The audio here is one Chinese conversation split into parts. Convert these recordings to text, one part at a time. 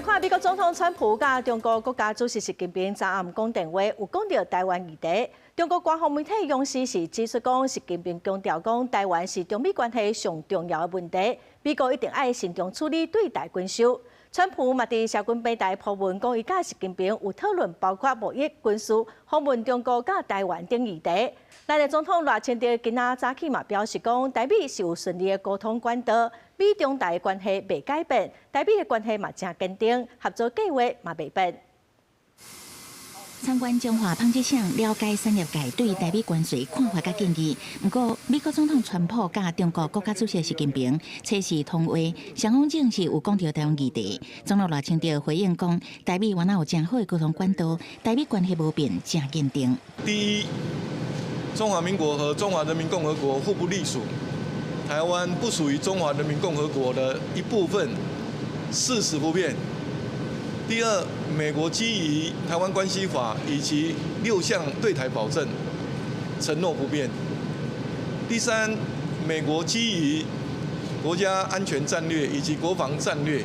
来看美国总统川普甲中国国家主席习近平昨暗讲电话，有讲到台湾议题。中国官方媒体央视是指出讲，习近平强调讲，台湾是中美关系上重要的问题，美国一定要慎重处理对台军售。川普嘛伫社群平台发文讲，伊甲习近平有讨论包括贸易、军事、访问中国甲台湾等议题。咱的总统赖清德今仔早起嘛表示讲，台美是有顺利的沟通管道，美中台的关系未改变，台美的关系嘛正坚定，合作计划嘛未变。参观中华纺织厂，了解产业界对台美关税看法甲建议。不过，美国总统川普甲中国国家主席习近平测试通话，双方正是有讲到台湾议题。总统赖清德回应讲，台美原来有正好的沟通管道，台美关系无变，正坚定。第一，中华民国和中华人民共和国互不隶属，台湾不属于中华人民共和国的一部分，事实不变。第二，美国基于《台湾关系法》以及6项对台保证承诺不变。第三，美国基于国家安全战略以及国防战略，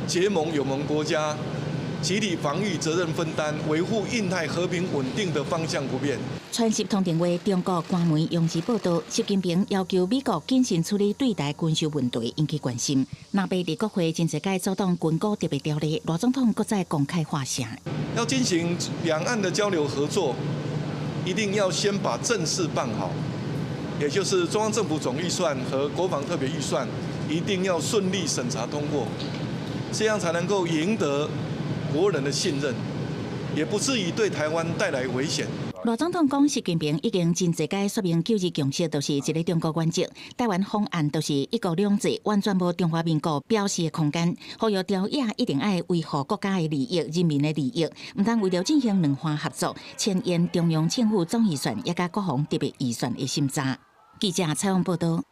结盟友盟国家集体防御责任分担，维护印太和平稳定的方向不变。传习通电话，中国官媒央视报道，习近平要求美国谨慎处理对台军售问题，引起关心。若被伫国会真侪届阻挡军购特别条例，赖总统搁再公开发声。要进行两岸的交流合作，一定要先把正事办好，也就是中央政府总预算和国防特别预算，一定要顺利审查通过，这样才能够赢得国人的信任，也不至于对台湾带来危险。赖总统讲，习近平已经真侪届说明九二共识就是一个中国原则，台湾方案就是一国两制，完全无中华民国表示的空间。呼吁朝野一定爱维护国家的利益、人民的利益，唔通为了进行两方合作，迁延中央政府总预算，也甲国防特别预算的审查。记者采访报道。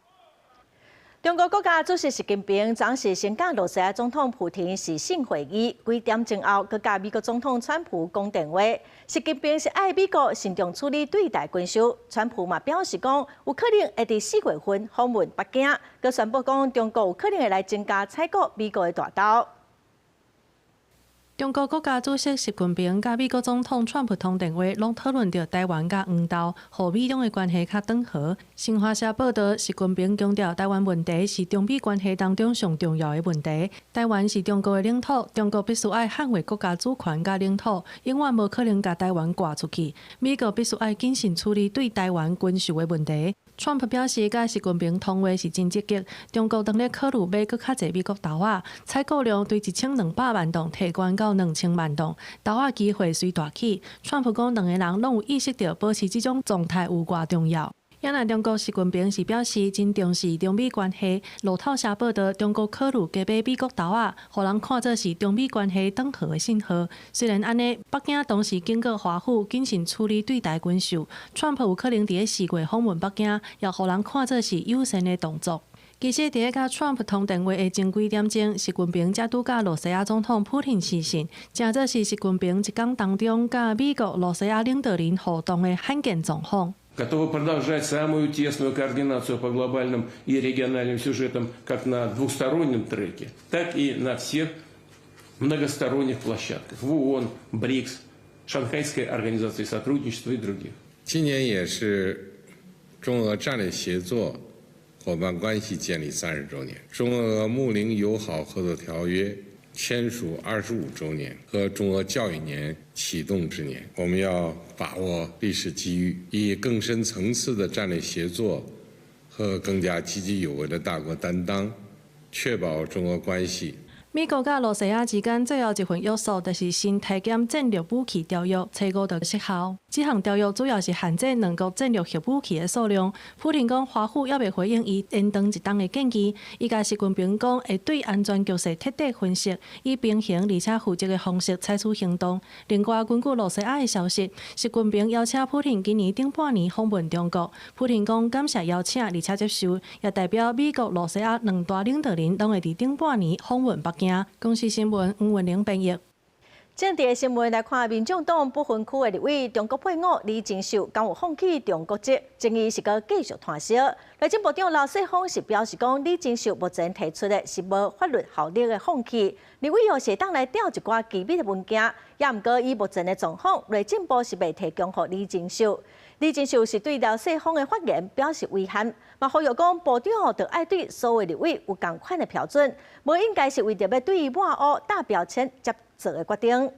中国国家主席习近平昨是先甲罗西亚总统普廷视讯会议，几点钟后，佮甲美国总统川普讲电话。习近平是爱美国慎重处理对台军售，川普嘛表示讲，有可能会伫4月份访问北京，佮宣布讲中国有可能会来增加采购美国的大豆。中国国家主席习近平甲美国总统川普通电话，拢讨论到台湾甲黄豆，互美中的关系较缓和。新华社报道，习近平强调，台湾问题是中美关系当中上重要的问题。台湾是中国的领土，中国必须爱捍卫国家主权甲领土，永远无可能甲台湾挂出去。美国必须爱谨慎处理对台湾军售的问题。川普表示，甲习近平通话是真积极。中国当咧考虑买搁较侪美国豆仔，采购量对1200万吨提悬到2000万吨，豆仔机会随大起。川普讲，两个人拢有意识到保持这种状态有偌重要。也那中国习近平是表示真重视中美关系。路透社报道，中国考虑加买美国豆仔，互人看作是中美关系缓和的信号。虽然安尼，北京同时警告华府谨慎处理对台军售，川普有可能伫4月访问北京，也互人看作是友善的动作。其实，伫甲川普通电话的前几点钟，习近平才拄甲罗西亚总统普廷视讯，正则是习近平一天当中甲美国、罗西亚领导人互动的罕见状况。Готовы продолжать самую тесную координацию по глобальным и региональным сюжетам как на двустороннем треке, так и на всех многосторонних площадках в ООН, БРИКС, Шанхайской организации сотрудничества и других. 今年也是中俄战略协作伙伴关系建立30周年，中俄睦邻友好合作条约签署25周年和中俄教育年启动之年，我们要把握历史机遇，以更深层次的战略协作和更加积极有为的大国担当，确保中俄关系。美国甲罗西亚之间最后一份约束，就是新体检战略武器条约，初5就失效。这项条约主要是限制两国战略核武器的数量。普廷讲，华府也未回应伊延长一冬的建议。伊甲习近平讲，会对安全局势彻底分析，以平衡而且负责的方式采取行动。另外，根据罗西亚的消息，习近平邀请普廷今年顶半年访问中国。普廷讲感谢邀请，而且接受，也代表美国、罗西亚两大领导人拢会伫顶半年访问北京。公司新闻吴文玲编译。政治新闻来看，民众党不分区的立委中国配偶李金秀刚有放弃中国籍，争议是个继续摊烧。内政部长刘世芳是表示讲，李金秀目前提出的是无法律效力的放弃。立委又是当来调一寡机密的文件，也毋过以目前的状况，内政部是未提供给李金秀。李金秀是对刘世芳的发言表示遗憾，嘛呼吁讲部长着爱对所有立委有同款的标准，无应该是为着要对伊抹黑打标签接做的决定。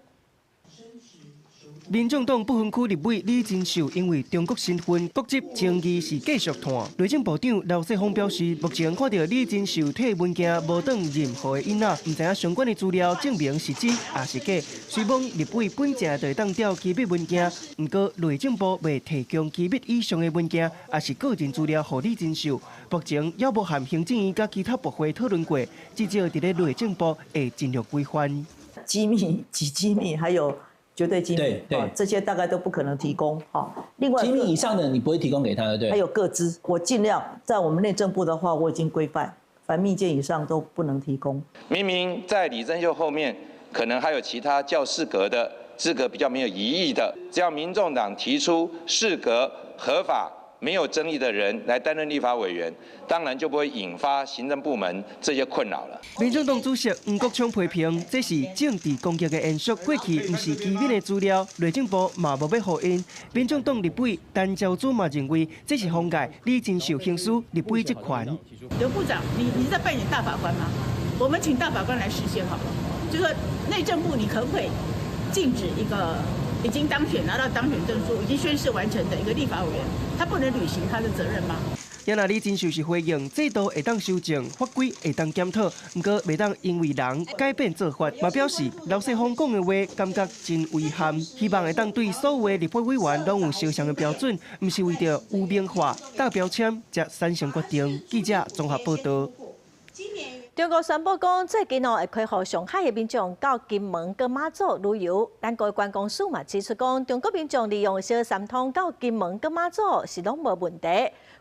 民众党不分区立委李金秀因为中国身份国籍争议是继续谈。内政部长刘世芳表示，目前看到李金秀摕文件无当任何的因仔，唔知影相关的资料证明是真还是假。虽望立委本正就会当调机密文件，不过内政部未提供机密以上的文件，也是个人资料给李金秀。目前也无和行政院甲其他部会讨论过，至少伫咧内政部会尽量规范。机密、极机密，还有绝对机密，对，这些大概都不可能提供。好，另外机密以上的你不会提供给他的，对。还有个资，我尽量在我们内政部的话，我已经规范，凡密件以上都不能提供。明明在李正秀后面，可能还有其他较适格的资格比较没有疑义的，只要民众党提出适格、合法、没有争议的人来担任立法委员，当然就不会引发行政部门这些困扰了。民众党主席黄国昌批评，这是政治攻击的延续。过去不是机密的资料，内政部嘛无要回应。民众党立委陈昭祖嘛认为，这是妨碍李金秀行使立委职权。刘部长，你在扮演大法官吗？我们请大法官来实现好了，就说内政部你可不可以禁止一个已经当选拿到当选证书、已经宣誓完成的一个立法委员，他不能履行他的责任吗？也那李金秀是回应，制度会当修正，法规会当检讨，不过袂当因为人改变做法。嘛表示，刘世芳讲的话感觉真遗憾，希望会当对所有的立法委员拢有相同的标准，不是为着污名化、打标签才产生决定。记者综合报道。中国宣布讲，最近会开放上海的民众到金门、跟马祖旅游。咱国观光署嘛指出讲，中国民众利用小三通到金门、跟马祖是拢无问题。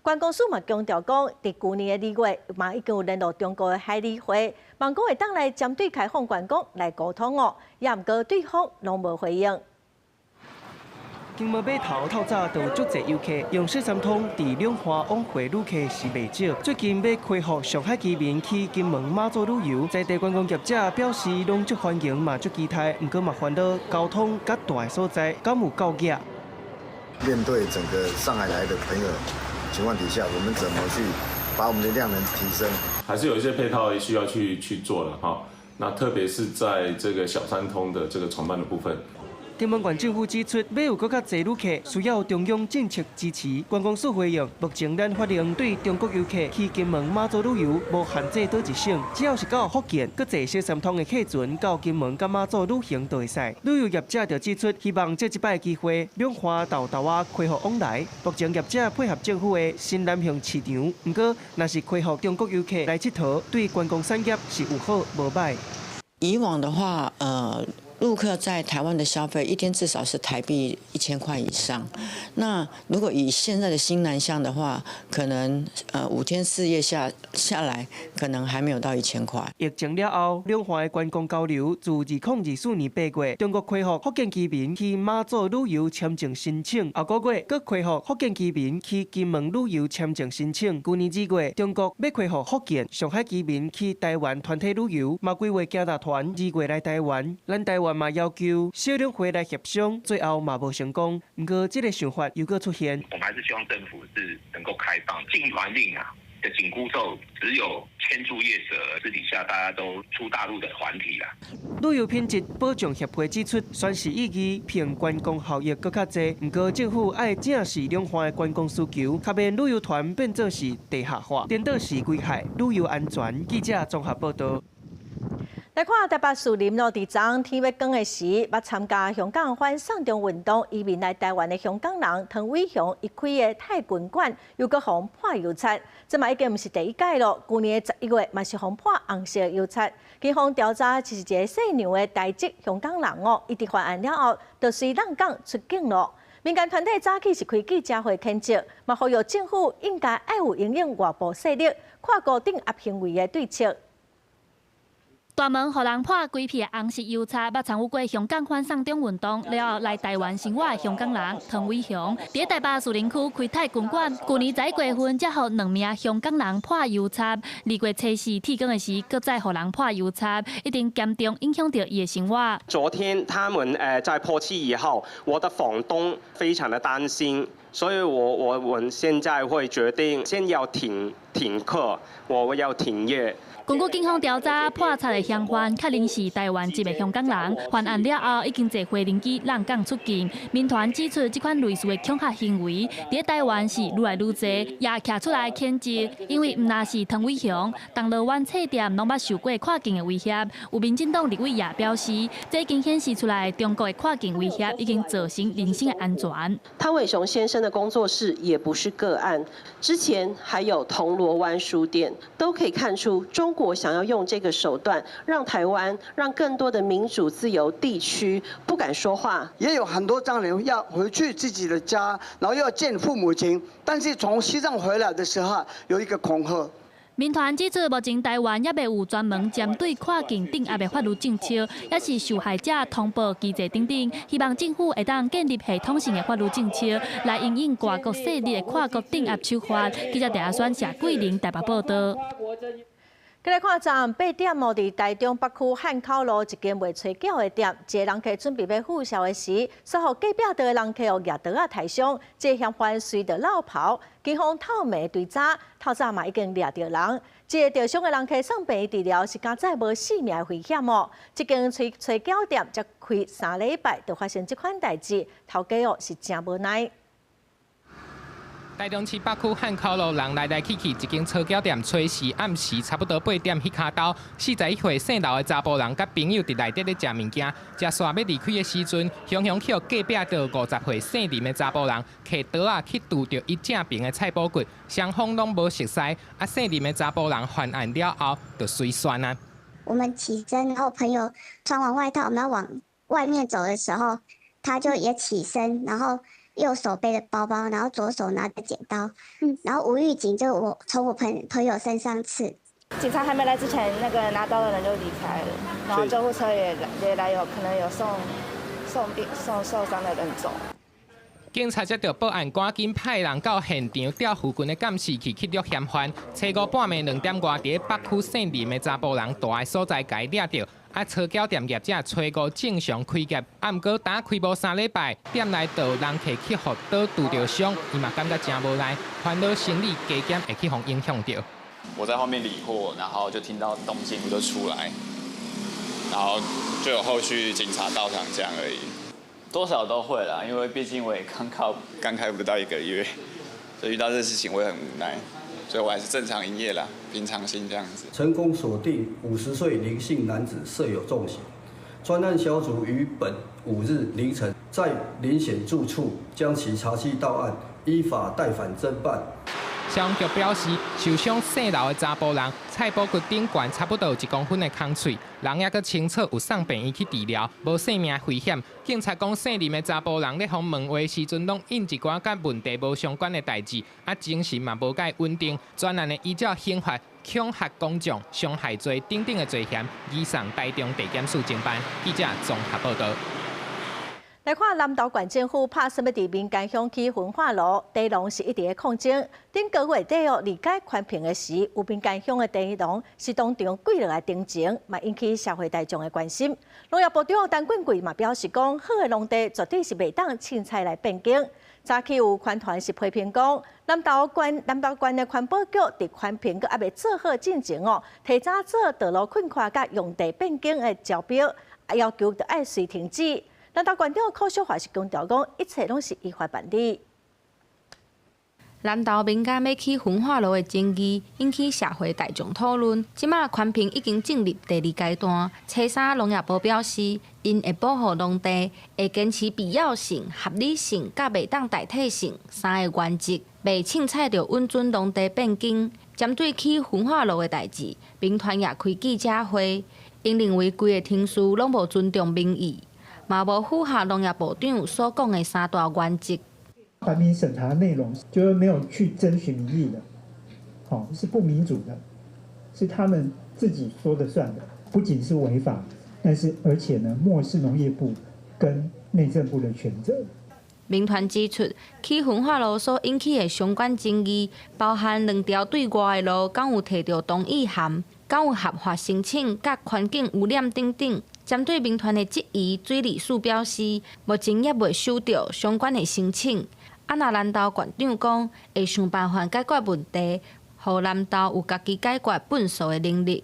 观光署嘛强调讲，伫去年的2月嘛已经有联络中国的海理会，望讲会当来针对开放观光来沟通哦，也毋过对方拢无回应。金门码头透早就有足侪游客用小三通伫两华往回旅客是未少。最近要开放上海居民去金门、马祖旅游，在地观光业者表示拢足欢迎嘛足期待，不过嘛烦恼交通较大的所在，敢有够挤？面对整个上海来的朋友情况底下，我们怎么去把我们的量能提升？还是有一些配套需要去做了哈。那特别是在这个小三通的这个船班的部分。金门县政府指出，要有更加侪旅客，需要中央政策支持。观光署回应，目前咱法令对中国游客去金门、马祖旅游无限制倒一省，只要是到福建，搁坐小三通的客船到金门、甲马祖旅行都会使。旅游业者就指出，希望这一摆机会，两华豆豆仔开放往来。目前业者配合政府的新南向市场，不过若是开放中国游客来佚佗，对观光产业是有好无歹。以往的话，陆客在台湾的消费一天至少是台币1000块以上。那如果以现在的新南向的话，可能5天4夜下来，可能还没有到1000块。疫情了后，两华的观光交流自2024年8月，中国开放福建居民去马祖旅游签证申请，后个月搁开放福建居民去金门旅游签证申请。去年2月，中国要开放福建、上海居民去台湾团体旅游，嘛规划加大团2月来台湾，咱台湾嘛要求小两会来协商，最后嘛无成功。不过这个想法又搁出现。我们还是希望政府是能够开放禁团令的紧箍咒，只有牵住业者，私底下大家都出大陆的团体啦。旅游品质保障协会指出，宣示意义凭观光效益搁较济，不过政府爱正视两岸的观光需求，卡免旅游团变作是地下化，颠倒是危害旅游安全。记者综合报道。来看台北树林咯，伫昨天要光的时，捌参加香港反送中运动移民来台湾的香港人唐伟雄，伊开的太君馆又搁互判邮册，这嘛已经毋是第一届咯。去年11月嘛是互判红色邮册。警方调查就是一个姓杨的台籍香港人哦，伊伫犯案了后，就随浪港出境咯。民间团体早起是开记者会谴责，嘛呼吁政府应该爱有营运外部势力，看固定压行为的对策。大门互人破规片红色油漆，捌参与过香港反送中运动，了后来台湾生活的香港人唐伟雄，伫台北士林区开泰拳馆，去年11月份才互2名香港人破油漆，2月初4天光的时，搁再互人破油漆，一定严重影响到伊的生活。昨天他们在破漆以后，我的房东非常的担心。 所以我现在会决定先要停课，我要停业。根据警方调查，破拆的嫌犯确认是台湾籍的香港人。犯案了后，已经坐回轮机让港出境。民团指出，这款类似的恐吓行为，在台湾是愈来愈多，也徛出来谴责。因为唔那是唐伟雄，铜锣湾册店拢捌受过跨境的威胁。有民进党立委也表示，这已经显示出来，中国的跨境威胁已经造成人身的安全。汤伟雄先生的工作室也不是个案，之前还有铜锣湾书店，都可以看出中国想要用这个手段，让台湾、让更多的民主自由地区不敢说话。也有很多藏人要回去自己的家，然后要见父母亲，但是从西藏回来的时候有一个恐吓。 民团指出，目前台湾也未有专门针对跨境镇压的法律政策，也是受害者通报机制等等。希望政府会当建立系统性的法律政策，来因应外国势力的跨国镇压手法。记者陈选谢桂玲台北报道。 再来看昨暗8点哦，伫台中北区汉口路一间卖炊饺的店，一个人客准备要付销的时，随后隔壁桌的人客用牙刀啊抬伤，这嫌犯随着落跑，警方透暝追查，透早嘛已经抓到人。这个受伤的人客送病院治疗，是加载无性命的危险哦。这间炊饺店才开3礼拜，就发生这款代志，头家哦是真无奈。 台中市北区汉口路人来去，一间炊饺店炊时，暗时差不多8点迄卡兜，41岁姓刘的查甫人甲朋友伫内底咧食物件，食煞要离开的时阵，雄雄去隔壁桌50岁姓林的查甫人，摕刀啊去拄着伊正边的菜脯骨，双方拢无熟悉，啊姓林的查甫人犯案了后就随选啊。我们起身，然后朋友穿完外套，我们要往外面走的时候，他就也起身，然后。 右手背着包包，然后左手拿着剪刀，然后无预警就从我朋友身上刺。警察还没来之前，那个拿刀的人就离开了，然后救护车也来，可能有送受伤的人走。警察接到报案，赶紧派人到现场调附近的监视器去录嫌犯。初5半暝2点外，伫北区姓林的查甫人住的所在，甲伊抓到。 啊，炊饺店业者初5正常开业，啊，毋过打开无3礼拜，店内就有人客去互刀拄着伤，伊嘛感觉真无奈，烦恼生理加减会去互影响到。我在后面理货，然后就听到动静，我就出来，然后就有后续警察到场这样而已。多少都会啦，因为毕竟我也刚开不到1个月，所以遇到这事情我也很无奈。 所以我还是正常营业啦，平常心这样子。成功锁定50岁林姓男子设有重刑，专案小组于本5日凌晨在林显住处将其查缉到案，依法带返侦办。消防局表示，受伤姓刘的查甫人菜脯骨顶悬差不多有1公分的空脆，人也搁清楚有送病院去治疗，无性命危险。警察讲姓林的查甫人咧互问话时阵，拢应一寡甲问题无相关的代志，啊精神嘛无介稳定。专案的依照刑法、恐吓公众、伤害罪等等的罪嫌，移送台中地检署侦办。记者综合报道。 来看南投县政府拍什么伫民间乡区焚化炉，地龙是一直的抗争。顶个月底离解宽屏的时，有民间乡的地龙是当场跪落来定情，嘛引起社会大众的关心。农业部长陈俊贵嘛表示讲，好的农地绝对是袂当凊彩来变更。早起有环团是批评讲，南投县的环保局伫宽屏阁还未做好进前哦，提早做道路困垮甲用地变更的招标，要求就爱随停止。 南投县长柯小华是强调讲，一切拢是依法办理。南投民间要起焚化炉的争议，引起社会大众讨论。即马宽屏已经进入第2阶段。初3农业部表示，因会保护农地，会坚持必要性、合理性、甲袂当代替性3个原则，袂凊彩着允准农地变更。针对起焚化炉的代志，民团也开记者会，因认为规个程序拢无尊重民意。 嘛无符合农业部长所讲的3大原则。环评审查内容就是没有去征询民意的，是不民主的，是他们自己说的算的。不仅是违法，但是而且呢，漠视农业部跟内政部的权责。民团指出，去焚化炉所引起的相关争议，包含2条对外的路敢有摕到同意函，敢有合法申请，甲环境污染等等。针对民团的质疑，水利署表示，目前也未收到相关的申请。那南投县长讲，会想办法解决问题，让南投有家己解决粪扫的能力。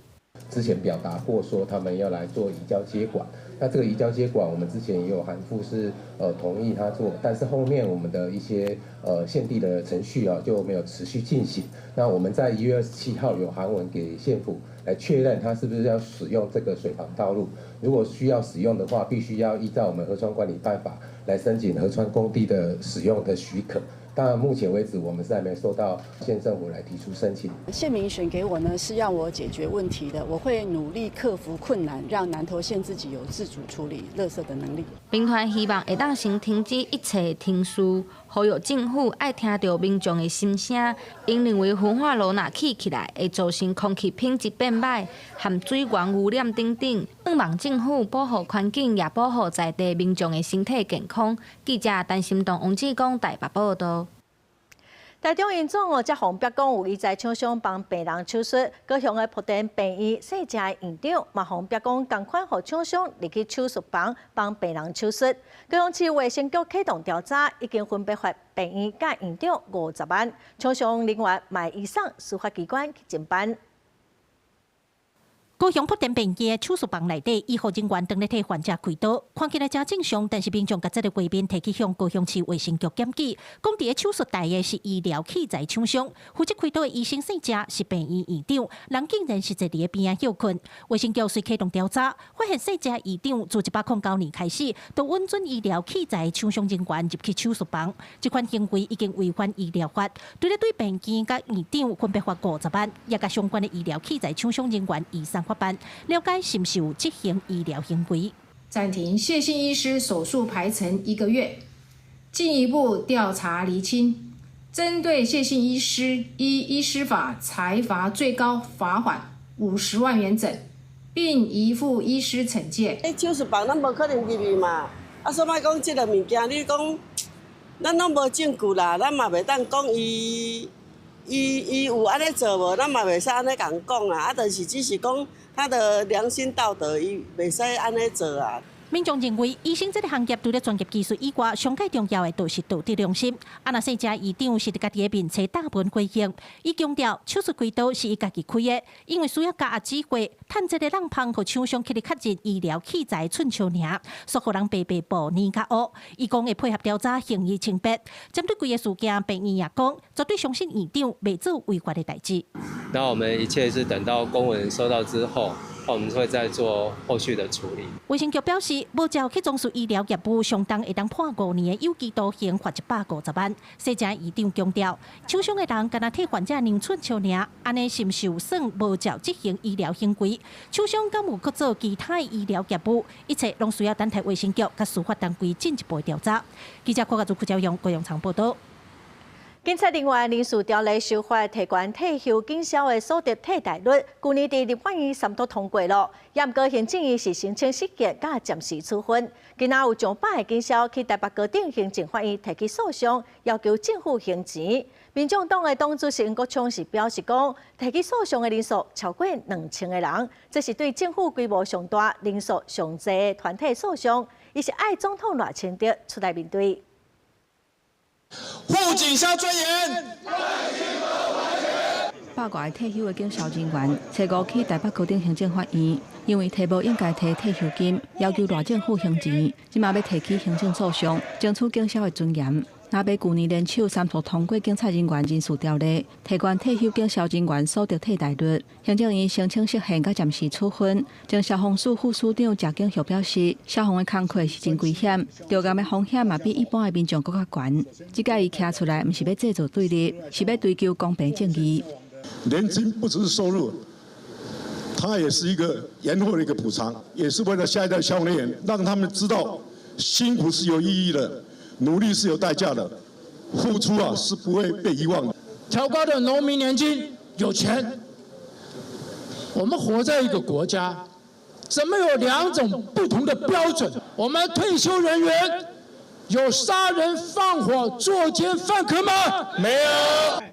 之前表达过说他们要来做移交接管，那这个移交接管我们之前也有函复是同意他做，但是后面我们的一些县地的程序就没有持续进行。那我们在1月27号有函文给县府来确认他是不是要使用这个水防道路，如果需要使用的话，必须要依照我们河川管理办法来申请河川工地的使用的许可。当然，目前为止我们是还没收到县政府来提出申请。县民选给我呢，是让我解决问题的，我会努力克服困难，让南投县自己有自主处理垃圾的能力。民团希望会当先停止一切停事，呼吁政府爱听到民众的心声。因认为焚化炉若起来，会造成空气品质变歹，含水源污染等等。希望政府保护环境，也保护在地民众的身体健康。记者陈心栋、王志光台北报道。台中院长则洪伯讲有意在厂商帮病人手术，高雄的普丁病院细只院长嘛洪伯讲同款互厂商入去手术房帮病人手术。高雄市卫生局启动调查，已经分别罚病院甲院长50万，厂商另外卖以上司法机关去侦办。高雄普丁病院的手术房内底，医护人员当日替患者开刀，看起来真正常，但是民众甲这个画面提起向高雄市卫生局检举，讲伫个手术台的是医疗器材厂商，负责开刀的医生姓郑是病院院长，人竟然是坐伫个边仔休困。卫生局随启动调查，发现姓郑院长自109年开始，都允准医疗器材厂商人员入去手术房，这款行为已经违反医疗法，对病院甲院长分别罚50万，也甲相关的医疗器材厂商人员以上。了解是不是有执行医疗行为？暂停谢姓医师手术排程1个月，进一步调查厘清。针对谢姓医师依医师法裁罚最高罚款50万元整，并移付医师惩戒。手术房咱无可能入去嘛，所以讲这个物件，你讲咱拢无证据啦，咱嘛袂当讲伊有安尼做无，咱嘛袂使安尼共讲啦。就是只是讲。他的良心道德，伊袂使安尼做啊。民众认为，医生这个行业除了专业技术以外，上界重要的就是道德良心。那姓郑院长是伫家己的面前大本回应，伊强调手术开刀是伊家己开的，因为需要加指挥，趁这个人胖和厂商去哩确认医疗器材寸数尔，所互人白白报年较黑。伊讲会配合调查，行医清白。针对规个事件，病院也讲绝对相信院长袂做违法的代志。那我们一切是等到公文收到之后。我们会再做后续的处理。卫生局表示，无照去从事医疗业务，相当会当判5年的有期徒刑，罚150万。姓郑院长强调，厂商的人敢若替患者量寸数尔，安尼是毋是有算无照执行医疗行为？厂商敢有搁做其他的医疗业务？一切拢需要等待卫生局甲司法单位进一步调查。记者郭家祖、邱兆阳、高雄场报道。警察人员人事条例修法，提悬退休警消的所得替代率，去年伫立法院3读通过了。也毋过行政院是申请释结，甲暂时处分。今仔有上百个警消去台北高等行政法院提起诉讼，要求政府还钱。民众党的党主席郭昌是表示讲，提起诉讼的人数超过2000个人，这是对政府规模上大、人数上济的团体诉讼，伊是爱总统赖清德出来面对。护警消尊严。8个退休的警消人员，初5去台北高等行政法院，因为提无应该提退休金，要求赖政府还钱，即马要提起行政诉讼，争取警消的尊严。那被去年联手3读通过警察人员人事条例，提悬退休警消人员所得替代率。行政院申请释宪甲暂时处分。前消防署副署长谢景旭表示，消防的工课是真危险，着监的风险嘛比一般的民众更较悬。即届伊徛出来，毋是要制造对立，是要追求公平正义。年金不只是收入，它也是一个延后的一个补偿，也是为了下一代消防人员，让他们知道辛苦是有意义的。努力是有代价的，付出是不会被遗忘的。调高的农民年金有钱，我们活在一个国家，怎么有2种不同的标准？我们退休人员有杀人放火作奸犯科吗？没有。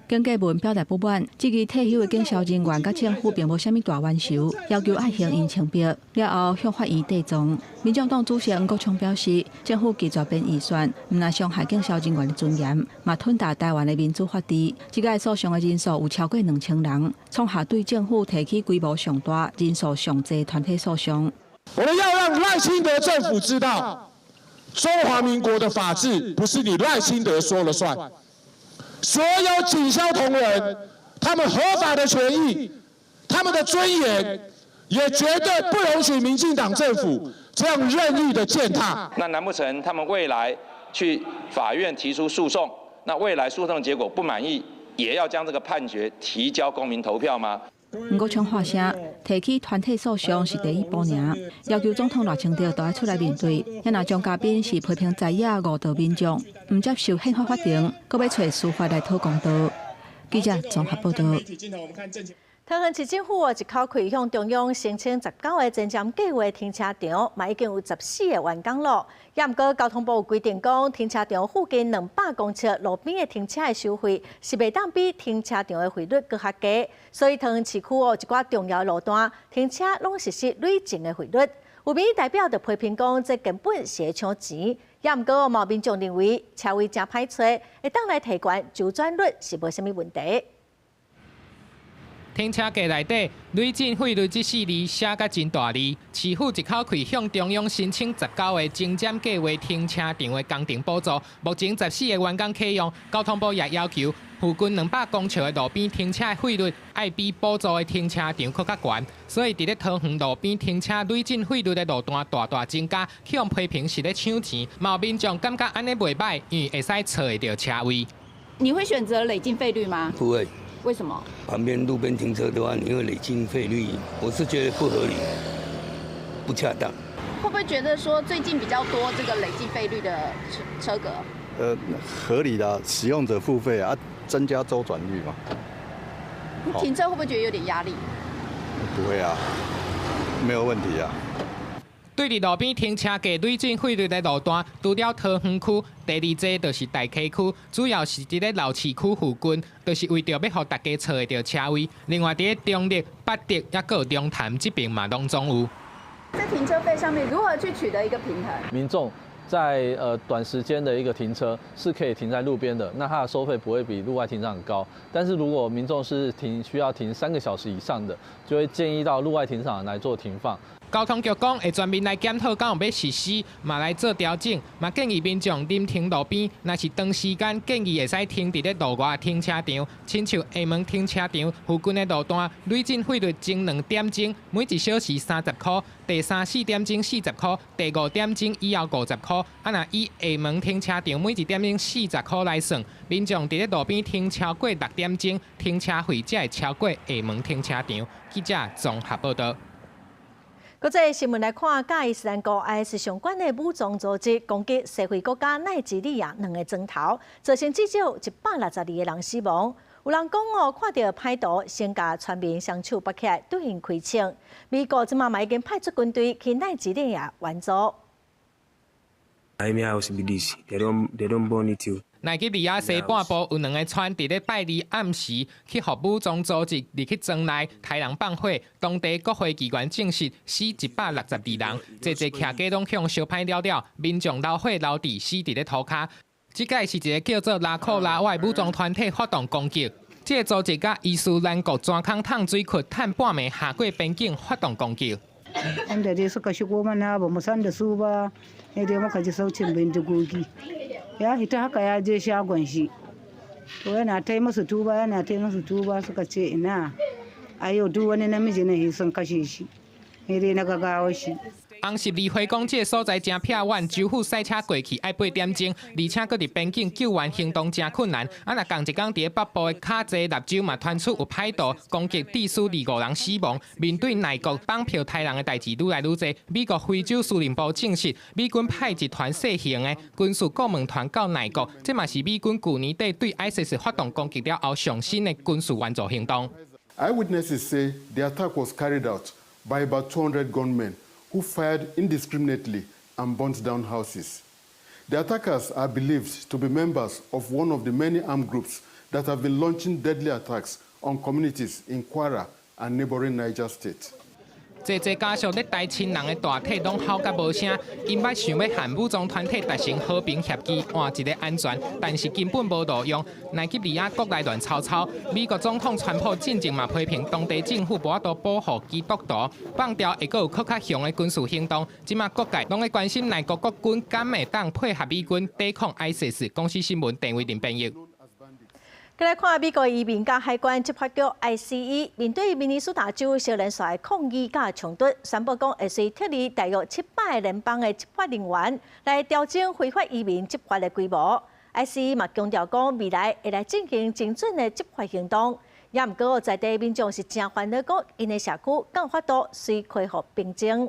经过文表达不满，这个退休的警消人员甲政府并无虾米大冤仇，要求爱行因请表了后向法院递状。民众党主席黄国昌表示，政府拒绝编预算，唔但伤害警消人员的尊严，嘛吞大台湾的民主法治。这个诉讼的人数有超过2000人，创下对政府提起规模上大、人数上济团体诉讼。我们要让赖清德政府知道，中华民国的法治不是你赖清德说了算。所有警消同仁，他们合法的权益，他们的尊严，也绝对不容许民进党政府这样任意的践踏。那难不成他们未来去法院提出诉讼，那未来诉讼结果不满意，也要将这个判决提交公民投票吗？黄国昌发声，提起团体诉讼是第一步尔，要求总统赖清德都要出来面对。也若张嘉宾是批评在野误导民众，唔接受宪法法庭，搁要找司法来讨公道。记者综合报道。桃园市政府一口气向中央申请19个增站计划停车场，嘛已经有14个完工了。也毋过交通部有规定讲，停车场附近200公尺路边的停车的收费是袂当比停车场的费率搁较低，所以桃园市区一寡重要路段停车拢实施累进的费率。有民意代表就批评讲，这根本是在抢钱。也毋过毛民众认为车位真歹找，会当来提悬周转率是无啥物问题。停车格内底累进费率这4字写甲真大字，市府一口气向中央申请19个增站计划停车场的工程补助，目前14个完工启用。交通部也要求附近200公尺的路边停车的费率爱比补助的停车场搁较悬，所以伫咧桃园路边停车累进费率的路段大增加，向批评是咧抢钱。毛民众感觉安尼袂歹，因为会使找会到车位。你会选择累进费率吗？不会。为什么？旁边路边停车的话，你会累进费率，我是觉得不合理，不恰当。会不会觉得说最近比较多这个累进费率的车格？合理的，使用者付费啊，增加周转率嘛。停车会不会觉得有点压力？不会啊，没有问题啊。对伫路边停车格累进费率的路段，除了桃园区，第2座就是大溪区，主要是伫咧闹市区附近，就是为着要互大家找会到车位。另外，伫咧中立、八德也有龙潭这边嘛，拢总有。在停车费上面，如何去取得一个平衡？民众在短时间的一个停车是可以停在路边的，那它的收费不会比路外停车场高。但是如果民众是需要停3个小时以上的，就会建议到路外停车场来做停放。交通局讲会专门来检讨，敢有要实施，嘛来做调整，嘛建议民众临停路边，若是长时间，建议会使停伫咧路外停车场，亲像下门停车场附近的路段，累进费率增2点钟，每1小时30块；第3、4点钟40块；第5点钟以后50块。啊，若以下门停车场每1点钟40块来算，民众伫咧路边停超过6点钟，停车费才会超过下门停车场。记者综合报道。国际新闻来看，甲伊斯兰国 IS 相关的武装组织攻击社会国家奈及利亚2个钟头，造成至少162个人死亡。有人讲看到歹徒先甲村民双手绑起来对因开枪。美国即马已经派出军队去奈及利亚援助。奈及利亚西半部有2个船伫咧拜二暗时去互武装组织入去庄内杀人放火，当地国会议员证实死162人，侪徛家拢向烧歹了，民众流血流地死伫咧涂骹。即届是一个叫做拉库拉瓦的武装团体发动攻击，这个组织甲伊斯兰国钻空烫水库趁半暝下过边境发动攻击。Ya kita haka ya je shagon shi to yana tai musu tuba yana tai musu tuba suka ce ina a yau duk wani namiji ne sun kashe shi sai dai na gagawar shi 12岁讲，这个所在真偏远，州府塞车过去要8点钟，而且搁伫边境救援行动真困难。啊，若同一天伫咧北部的卡济纳州嘛传出有歹徒攻击致死25人死亡。面对内国绑票杀人的代志愈来愈多，美国非洲司令部证实，美军派一团小型的军事顾问团到内国，这嘛是美军去年底对 ISIS 发动攻击了后上新的军事援助行动。Eyewitnesses say the attack was carried out by about 200 gunmen who fired indiscriminately and burnt down houses. The attackers are believed to be members of one of the many armed groups that have been launching deadly attacks on communities in Kwara and neighboring Niger State. 这家属咧台亲人的大体拢好甲无声，因捌想要和武装团体达成和平协议，换一个安全，但是根本无路用。奈及利亚国内乱吵吵，美国总统川普进前嘛批评当地政府无法度保护基督徒，放调会阁有更较强的军事行动。即马各界拢会关心内国国军敢会当配合美军抵抗 ISIS。公司新闻陈伟林编译。 再来看美国移民甲海关执法局 ICE 面对明尼苏达州少年耍的抗议甲冲突，宣布讲会随撤离大约700个联邦的执法人员来调整非法移民执法的规模。ICE 嘛强调讲未来会来进行精准的执法行动，也毋过在地民众是真烦恼，讲因的社区更法度随恢复平静。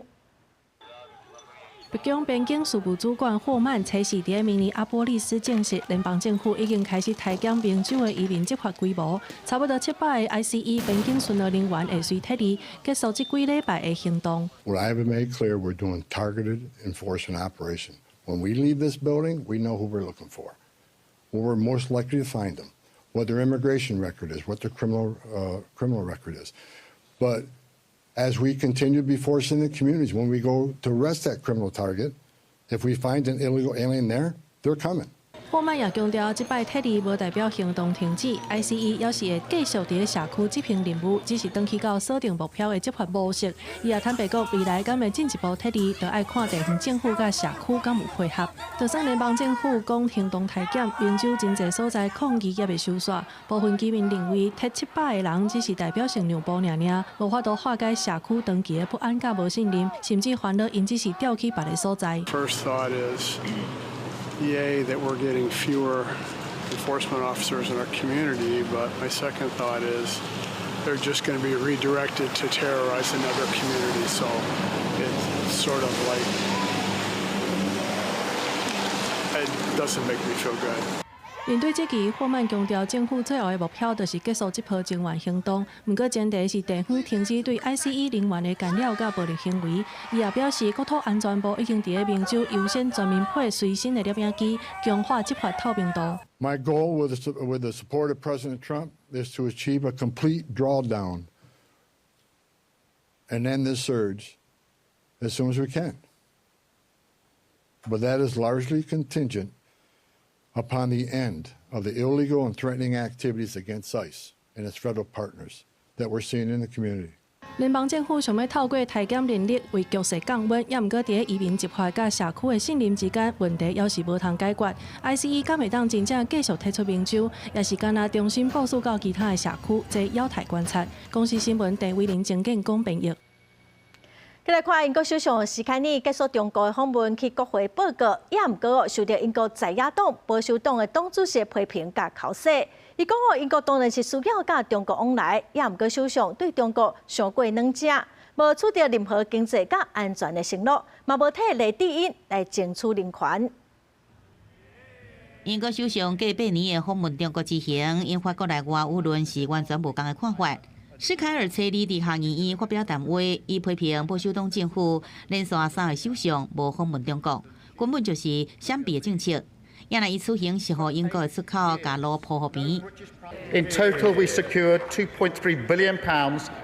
北京边境事务主管霍曼在4日明尼阿波利斯证实，联邦政府已经开始裁减宾州的移民执法规模，差不多700个 ICE 边境巡逻人员会随撤离，结束这几礼拜的行动。What I have made clear, we're doing targeted enforcement operation. When we leave this building, we know who we're looking for, where we're most likely to find them, what their immigration record is, what their criminal record is, but. As we continue to be forced in the communities, when we go to arrest that criminal target, if we find an illegal alien there, they're coming. 霍曼也强调，这摆撤离无代表行动停止 ，ICE 也是会继续伫社区执行任务，只是登去到锁定目标的执法模式。伊也坦白讲，未来敢会进一步撤离，就要看地方政府甲社区敢有配合。就算联邦政府讲行动裁减，宾州真侪所在抗议也未收煞。部分居民认为，撤700个人只是代表性让步尔，无法度化解社区长期的不安甲无信任，甚至烦恼因只是调去别个所在。 First thought is. Yay, that we're getting fewer enforcement officers in our community, but my second thought is they're just going to be redirected to terrorize another community, so it's sort of like, it doesn't make me feel good. 面对这期，霍曼强调，政府最后的目标就是结束这波增援行动。不过前提是地方停止对 ICE 人员的干扰甲暴力行为。伊也表示，国土安全部已经伫明州优先全面配随身的摄影机，强化执法透明度。My goal with the support of President Trump is to achieve a complete drawdown and end this surge as soon as we can. But that is largely contingent upon the end of the illegal and threatening activities against ICE and its federal partners that we're seeing in the community. 联邦政府想要透过裁减人力为局势降温，也毋过伫移民执法甲社区的信任之间问题，也是无通解决。ICE 敢会当真正继续退出明州，也是敢若重新部署到其他的社区，这有待观察。公司新闻陈伟玲、郑建公编译。 再来看英国首相史凯尼结束中国的访问，去国会报告，也毋过受到英国在野党保守党的党主席批评甲口舌。伊讲英国当然是需要甲中国往来，也毋过首相对中国上过软食，无取得任何经济甲安全的承诺，嘛无替雷地因来争取人权。英国首相过8年的访问中国之行，引发国内外舆论是完全无同的看法。 史凯尔车里伫下议院发表谈话，伊批评保守党政府连续3个首相无访问中国，根本就是闪避的政策。也乃伊此行是互英国的出口加路铺好平。In total, we secured £2.3 billion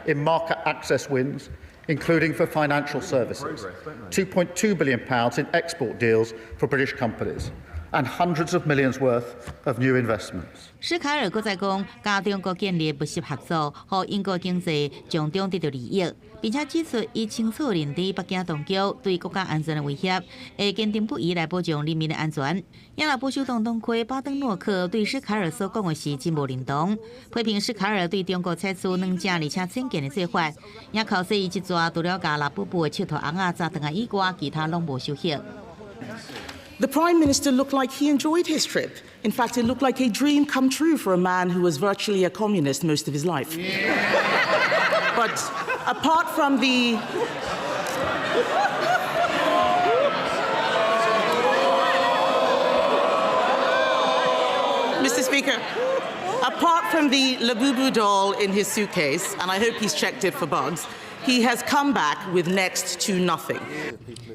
in market access wins, including for financial services, £2.2 billion in export deals for British companies, and hundreds of millions worth of new investments. 史凯尔搁再讲，加中国建立密切合作，互英国经济从中得到利益，并且指出伊清楚认知北京当局对国家安全的威胁，会坚定不移来保障人民的安全。也若保守党党魁巴登诺克对史凯尔所讲的是真无认同，批评史凯尔对中国采取软正而且僭建的做法，也口说伊一抓除了加辣布布的切头红啊炸弹啊以外，其他拢无收获。 The Prime Minister looked like he enjoyed his trip. In fact, it looked like a dream come true for a man who was virtually a communist most of his life. But apart from the... Mr. Speaker, apart from the Labubu doll in his suitcase, and I hope he's checked it for bugs, he has come back with next to nothing.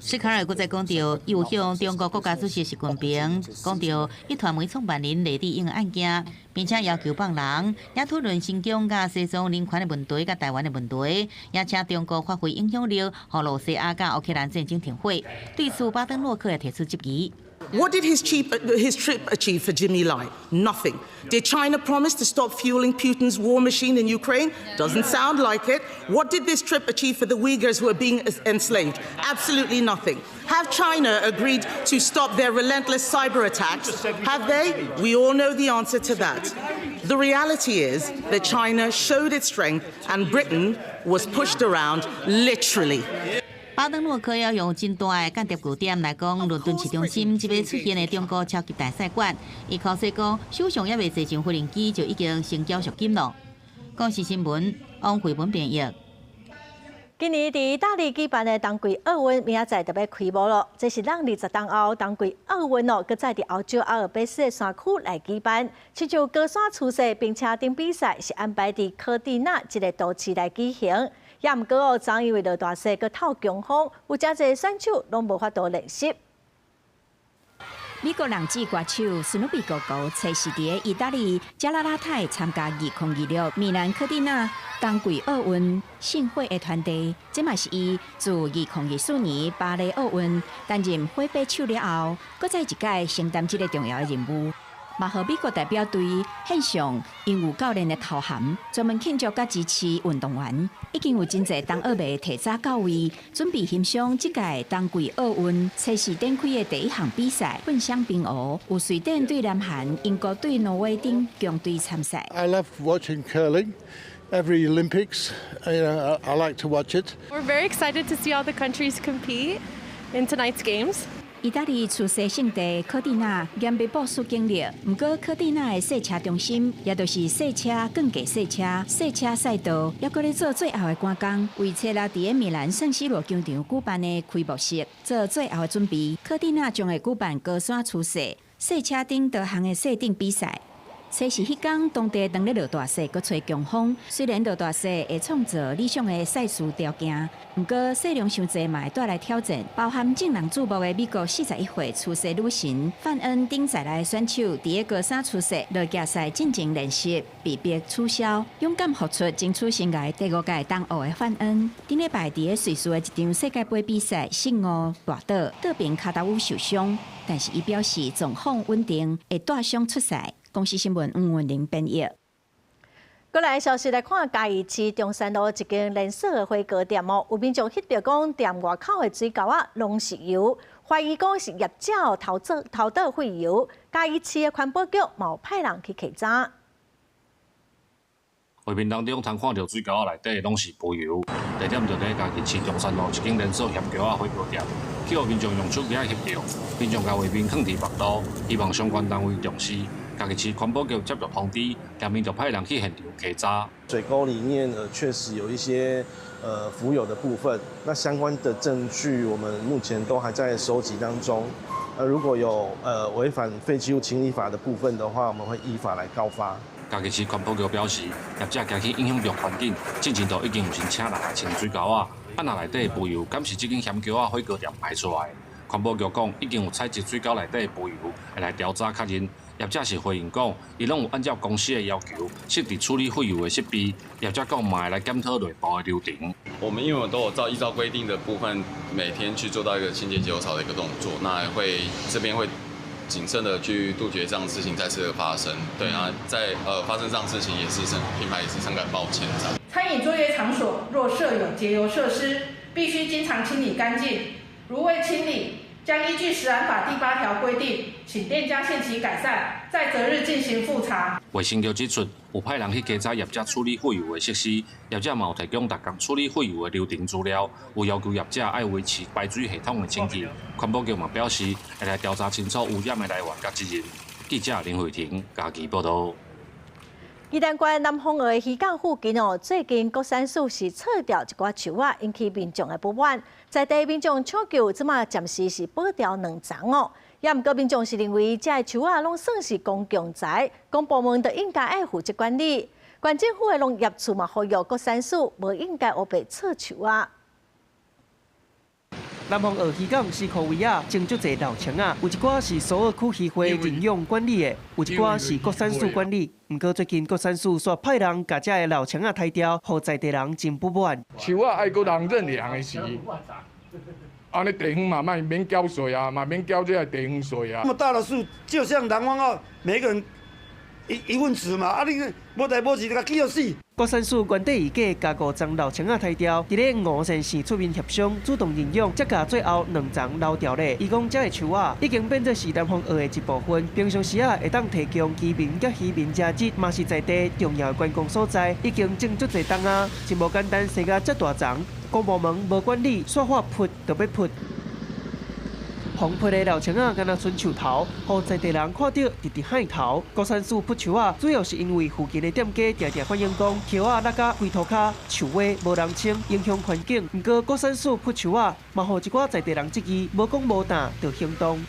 史卡尔阁再讲到，伊有向中国国家主席习近平讲到伊团媒创办人雷地英的案件，并且要求放人，也讨论新疆甲西藏人权的问题、甲台湾的问题，也请中国发挥影响力，和罗西亚甲乌克兰战争停火。对此，拜登诺克也提出质疑。 What did his trip achieve for Jimmy Lai? Nothing. Did China promise to stop fueling Putin's war machine in Ukraine? Doesn't sound like it. What did this trip achieve for the Uyghurs who are being enslaved? Absolutely nothing. Have China agreed to stop their relentless cyber attacks? Have they? We all know the answer to that. The reality is that China showed its strength and Britain was pushed around, literally. 拜登诺克要用真大的间谍据点来讲，伦敦市中心即要出现的中国超级大使馆，伊考说讲，首相也未坐上飞行机就已经先缴赎金了。公视新闻王慧文编译。今年伫意大利举办的冬季奥运明仔载就要开幕了，这是咱20冬后冬季奥运哦，搁再伫欧洲阿尔卑斯的山区来举办，亲像高山初赛，并且顶比赛是安排伫科蒂纳一个都市来举行。 也毋过哦，昨因为落大雪，佮透强风，有真侪选手拢无法度练习。美国男子歌手史努比哥哥测试伫意大利加拉拉泰参加2026米兰科蒂纳冬季奥运盛会的团队，这嘛是伊自2024年巴黎奥运担任火把手了后，搁再一届承担这个重要的任务。 嘛，和美国代表队献上因有教练的头衔，专门庆祝甲支持运动员。已经有真侪冬奥迷提早到位，准备欣赏这届冬季奥运测试展开的第一项比赛——混双冰壶，有瑞典对南韩、英国对挪威等强队参赛。I love watching curling. Every Olympics, I like to watch it. We're very excited to see all the countries compete in tonight's games. 意大利出世圣地科蒂纳严被保守经历，不过科蒂纳的赛车中心，也就是赛车、更加赛车、赛车赛道，也搁咧做最后的赶工，为切拉伫米兰圣西罗球场举办的开幕式做最后的准备。科蒂纳将会举办高山初赛、赛车顶多项的赛顶比赛。 测试迄天，当地当咧落大雪，佮吹强风。虽然落大雪会创造理想的赛事条件，不过雪量伤济嘛会带来挑战。包含众人注目的美国41岁出世女神范恩顶在内选手，伫个高山出世落架赛进行练习，被迫取消。勇敢付出，争取生涯第5届冬奥的范恩，顶礼拜伫个瑞士的一场世界杯比赛失误滑倒，倒边卡达乌受伤，但是伊表示状况稳定，会带伤出赛。 公视新闻吴文玲编译。过来消息来看，嘉义市中山路一间连锁的火锅店哦，有民众翕到讲店外口的水沟啊拢是油，怀疑讲是业者偷倒废油。嘉义市的环保局冇派人去稽查。画面当中，通看到水沟仔内底拢是肥油，地点就在嘉义市中山路一间连锁咸锅仔火锅店。 去互民众用手机翕到，民众甲画面放伫网络，希望相关单位重视。嘉义市环保局接到通知，下面就派人去现场稽查。水沟里面确实有一些浮油的部分，那相关的证据我们目前都还在收集当中。如果有违反废弃物清理法的部分的话，我们会依法来告发。 嘉义市环保局表示，业者惊去影响着环境，进前都已经有先请人来清水沟仔，啊那内底的肥油，敢是这间咸锅仔火锅店排出来？环保局讲，已经有采集水沟内底的肥油，会来调查确认。业者是回应讲，伊拢有按照公司的要求设置处理废油的设备。业者讲，嘛会来检讨内部的流程。我们因为都有依照规定的部分，每天去做到一个清洁结构槽的一个动作，那这边会。 谨慎的去杜绝这样的事情再次的发生，对啊，在发生这样的事情也是品牌也是深感抱歉。餐饮作业场所若设有节油设施，必须经常清理干净。如未清理，将依据《食安法》第8条规定，请店家限期改善，在择日进行复查。卫生局指出，有派人去稽查业者处理废油的设施，业者嘛有提供逐工处理废油的流程资料，有要求业者爱维持排水系统的清洁。环保局嘛表示，会来调查清楚污染的来源甲责任。记者林慧婷家己报道。 宜兰县南方的渔港附近哦，最近国产署是撤掉一寡树仔，引起民众的不满。在地民众抢救，即马暂时是保掉2丛哦。也毋过民众是认为，这树仔拢算是公共财，公部门就应该爱负责管理。县政府的农业处嘛呼吁各产署无应该乌白错树啊。南方二溪港是khu位啊，种足侪老青啊，有一寡是首尔区渔会领养管理的，有一寡是各产署管理。不过最近各产署煞派人把这的老青啊抬掉，让在地人真不满。树啊，爱个人认养的时，安尼地方嘛，卖免缴税啊，嘛免缴这个地方税啊。那么大的树，就像南方澳，每个人一份池嘛，啊，你无代无志，就甲锯到死。各产署原底预计加5丛老青啊抬掉，伫咧5县市出面协商，主动认养，才甲最后2丛留掉咧。伊讲这个树啊，已经变作是南方澳的一部分，平常时啊会当提供居民甲渔民价值，嘛是在地重要的观光所在，已经种足侪冬啊，真无简单，生甲遮大丛。公部门无管理，说话扑就要扑。红皮的老青啊，敢若伸树头，互在地人看到直直喊头。高山树扑树啊，主要是因为附近的店家常常反映讲，树啊落甲灰土骹、树蛙无人清，影响环境。不过高山树扑树啊，嘛互一寡在地人质疑，无讲无打就行动。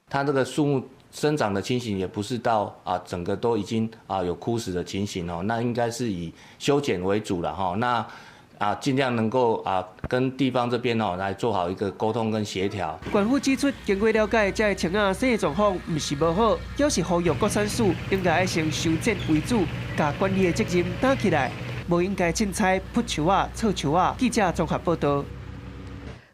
它这个树木生长的情形也不是到整个都已经有枯死的情形哦，那应该是以修剪为主了哈。那尽量能够跟地方这边来做好一个沟通跟协调。县府指出，经过了解，这个青啊生的状况不是无好，表示呼吁各产署应该先修剪为主，把管理的责任担起来，无应该凊彩扑树啊、错树啊。记者综合报道。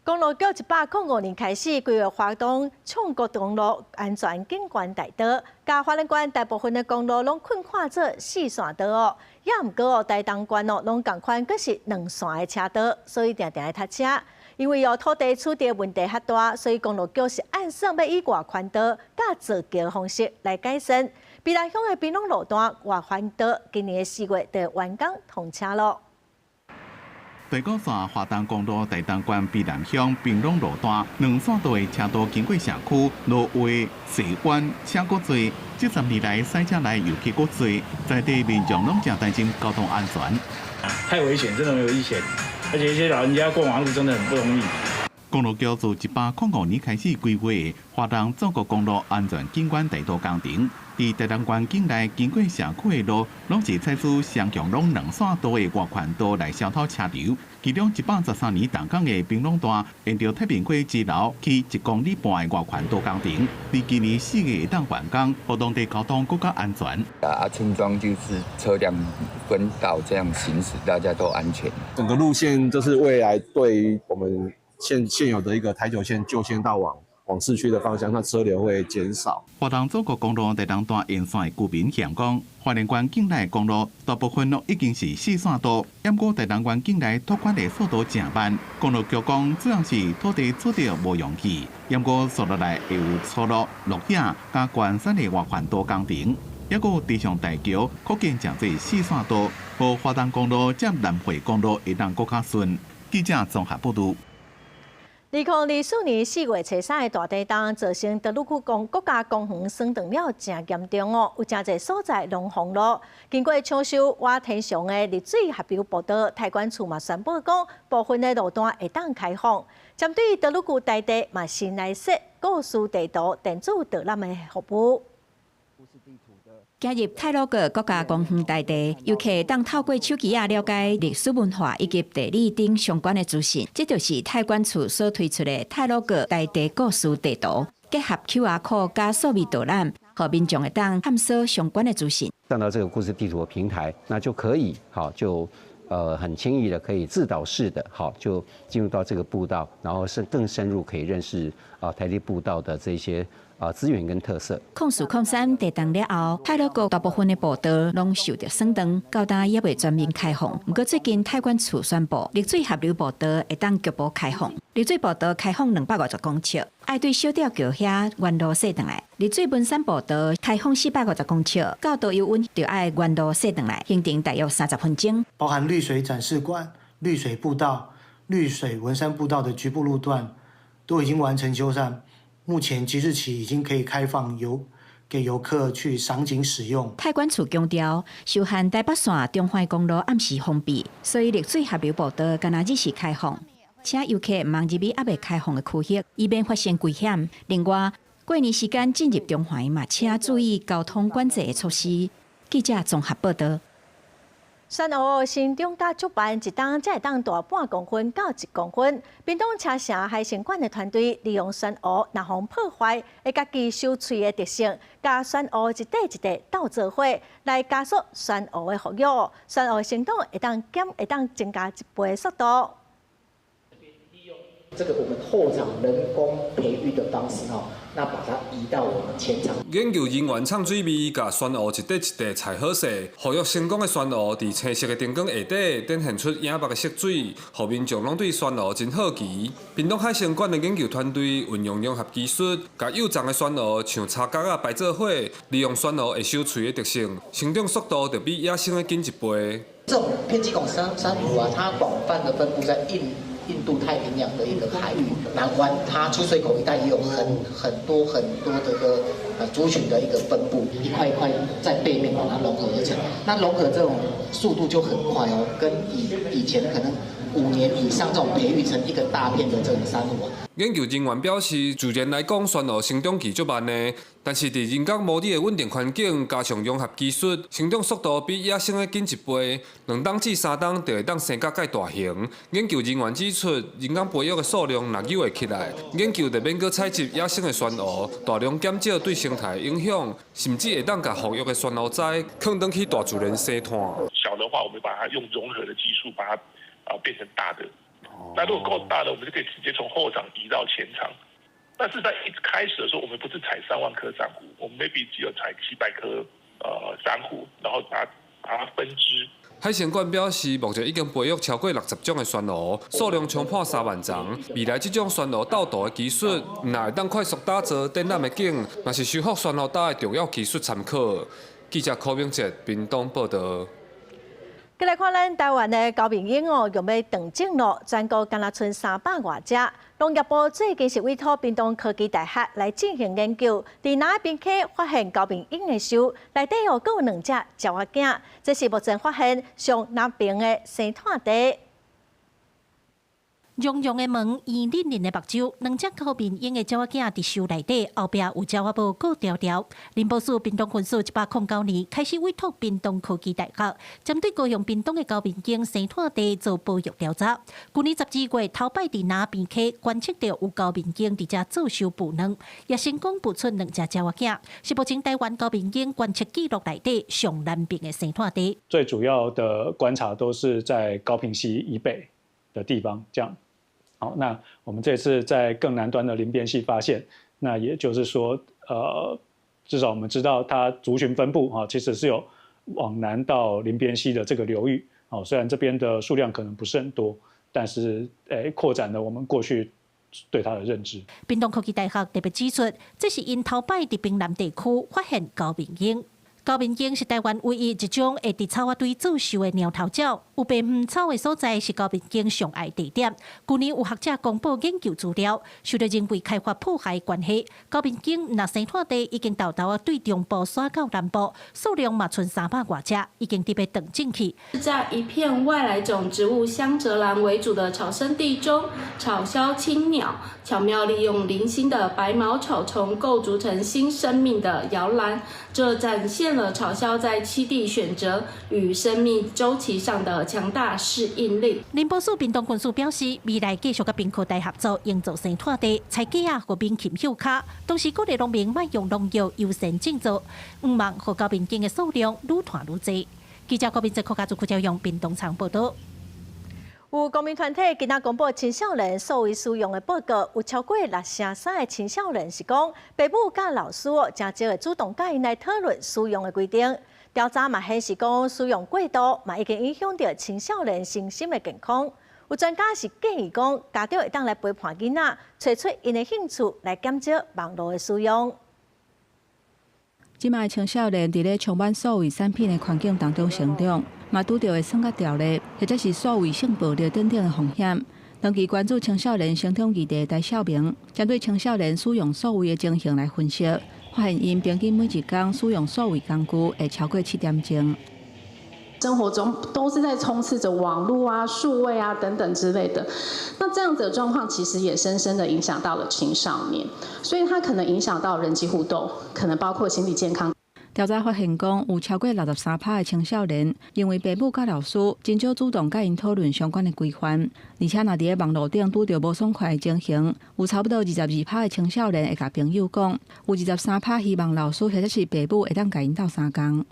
公路局105年开始规划发动冲国公路安全景观大道，甲花莲县大部分的公路拢规划做4线道哦，也毋过大东县拢共款阁是2线的车道，所以常常爱塞车。因为土地取得问题较大，所以公路局是按算要以外宽道甲造桥方式来改善。卑南乡的滨隆路段外环道今年4月就完工通车了。第5线花东公路大东县卑南乡滨隆路段2线道的车道经过社区，路围细弯，车过多，这10年来赛车来尤其过多，在地民众拢正担心交通安全。太危险，真的很危险，而且一些老人家过马路真的很不容易。公路局自1805年开始规划的花东全国公路安全景观大道工程，伫大东县境内经过社区的路，拢是采取双向拢2线道的外环道来消套车流。其中113年动工的滨隆段，沿着太平溪支流去1公里半的外环道工程，伫今年4月会当完工，互当地交通更加安全。村庄就是车辆分道这样行驶，大家都安全。整个路线就是未来对于我们现有的一个台九线旧线道往市区的方向，那车流会减少。花东全国公路大东段沿线的居民嫌讲，花莲县境内的公路大部分都已经是4线道，不过大东县境内拓宽的速度真慢。公路局讲，主要是土地取得无容易，不过接落来会有粗路、路野加关山的外环道工程，还有地上大桥扩建成为4线道，和花东公路接南回公路会当更加顺。记者综合报道。2024年4月初3的大地震，造成德鲁库国家公园损断了真严重哦，有真侪所在拢封路。经过抢修挖天上的热水下标步道，台管处嘛宣布讲，部分的路段会当开放。针对德鲁库大地嘛，新来设故事地图、电子导览的服务。加入泰鲁阁国家公园大地，游客当透过手机了解历史文化以及地理等相关的资讯。这就是泰管处所推出的泰鲁阁大地故事地图，结合 QR code 加数位导览，和民众会当探索相关的资讯。上到这个故事地图的平台，那就可以很轻易的可以自导式的就进入到这个步道，然后更深入可以认识台地步道的这些资源跟特色。0403地震了后，泰鲁阁大部分的步道拢受到损断，到今也未全面开放。不过最近泰管处宣布，热水合流步道会当局部开放。热水步道开放250公尺，爱对小吊桥遐原路驶转来。热水文山步道开放450公尺，到导游温就爱原路驶转来，行程大约30分钟。包含绿水展示馆、绿水步道、绿水文山步道的局部路段都已经完成修缮。目前即日起已经可以开放给游客去赏景使用。泰管处强调，受限台北线中环公路暗时封闭，所以热水合流步道今日是开放，请游客忙入去还未开放的区域，以免发生危险。另外，过年时间进入中环嘛，请注意交通管制的措施。记者综合报道。酸蚵先中加足板一档，才会当大半公分到1公分。屏东车城海参馆的团队利用酸蚵若防破坏，会家己收喙的特性，甲酸蚵一块一块斗做伙，来加速酸蚵的复育。酸蚵生长会当增加1倍的速度。这个我们后场人工培育的方式那把它移到我们前场。研究人员创水味，甲酸蚵一块一块裁好势，复育成功的酸蚵伫青色的灯光下底展现出影白的色水，互民众拢对酸蚵真好奇。屏东海参馆的研究团队运用融合技术，甲幼长的酸蚵像叉角摆做伙，利用酸蚵会收喙的特性，成长速度就比野生的紧1倍。这种偏基孔珊瑚它广泛的分布在印度太平洋的一个海域，南湾它出水口一带也有很多的族群的一个分布，一块一块在背面把它融合而成。那融合这种速度就很快跟以前可能5年以上这种培育成一个大片的这种珊瑚。研究人员表示，自然来讲，酸蚵生长期足慢的，但是伫人工模拟的稳定环境，加上融合技术，成长速度比野生的紧1倍，2到3冬就会当生甲介大型。研究人员指出，人工培育的数量若有会起来，研究就免去采集野生的酸蚵，大量减少对生态影响，甚至会当甲复育的酸蚵仔放回去大自然生态。小的话，我们把它用融合的技术把它变成大的。那如果够大的，我们就可以直接从后场移到前场。但是在一开始的时候，我们不是采3万颗珊瑚，我们 maybe 只有采700颗珊瑚，然后把它分支。海参馆表示，目前已经培育超过60种的酸蚵，数量冲破3万丛。未来这种酸蚵斗图的技术，若会当快速打造展览的景，也是修复酸蚵搭的重要技术参考。记者柯明哲，屏东报道。再来看咱台湾的高屏鹰用要长种了，全国敢若剩300多只。农业部最近是委托屏东科技大学来进行研究，伫哪边溪发现高屏鹰的时候，内底阁有2只鸟仔囝，这是目前发现上南边的生炭地。溶溶的门，圆润润的目睭，2只高屏鹰的鸟仔囝伫树内底，后壁有鸟仔帽过条条。林保署屏东分署109年开始委托屏东科技大学，针对高雄屏东的高屏鹰生炭地做保育调查。去年12月头摆伫那边溪观测到有高屏鹰伫遮做收捕卵，也成功捕出2只鸟仔囝，是目前台湾高屏鹰观测记录内底上南边的生炭地。最主要的观察都是在高屏溪以北的地方，这样。好，那我们这次在更南端的林边溪发现，那也就是说，至少我们知道它族群分布其实是有往南到林边溪的这个流域。虽然这边的数量可能不是很多，但是扩展了我们过去对它的认知。屏东科技大学特别指出，这是因头摆伫屏南地区发现高屏鹰。高屏鹰是台湾唯一一种会伫草仔堆做收的鸟头鸟，有白园草的所在是高屏鹰上爱地点。去年有学者公布研究资料，受到人为开发破坏关系，高屏鹰若生炭地已经豆豆对中部刷到南部，数量嘛剩300多只，已经特别长进去。在一片外来种植物香赭兰为主的草生地中，草鸮青鸟巧妙利用零星的白毛草丛构筑成新生命的摇篮，这展现了草鸮在栖地选择与生命周期上的强大适应力。林保署屏东分署表示，未来继续甲屏科大合作，营造生炭地，采鸡和民禽休卡，同时鼓励农民卖用农药优先种植，希望和高屏鹰的数量愈传愈多。记者郭明哲、柯家族、柯兆阳屏东场报道。有公民团体今仔公布青少年所谓使用的报告，有超过63%的青少年是讲，父母甲老师真少会主动甲因来讨论使用的规定。调查嘛显示讲，使用过度嘛已经影响到青少年身心的健康。有专家是建议讲，家长会当来陪伴囡仔，找出因的兴趣来减少网络的使用。即卖青少年伫咧充满所谓产品的环境当中成长，嘛拄到会算甲条例，或者是所谓性暴力等等的风险。长期关注青少年成长议题的戴孝明，针对青少年使用所谓的情形来分析，发现因平均每一天使用所谓工具会超过7点钟。生活中都是在充斥着网络啊、数位啊等等之类的，那这样子的状况其实也深深的影响到了青少年，所以它可能影响到人际互动，可能包括心理健康。调查发现，讲有超过63%的青少年因为父母甲老师真少主动甲因讨论相关的规范，而且若伫咧网络顶拄到无爽快的情形，有差不多22%的青少年会甲朋友讲，有23%希望老师或者是父母会当甲因斗相共。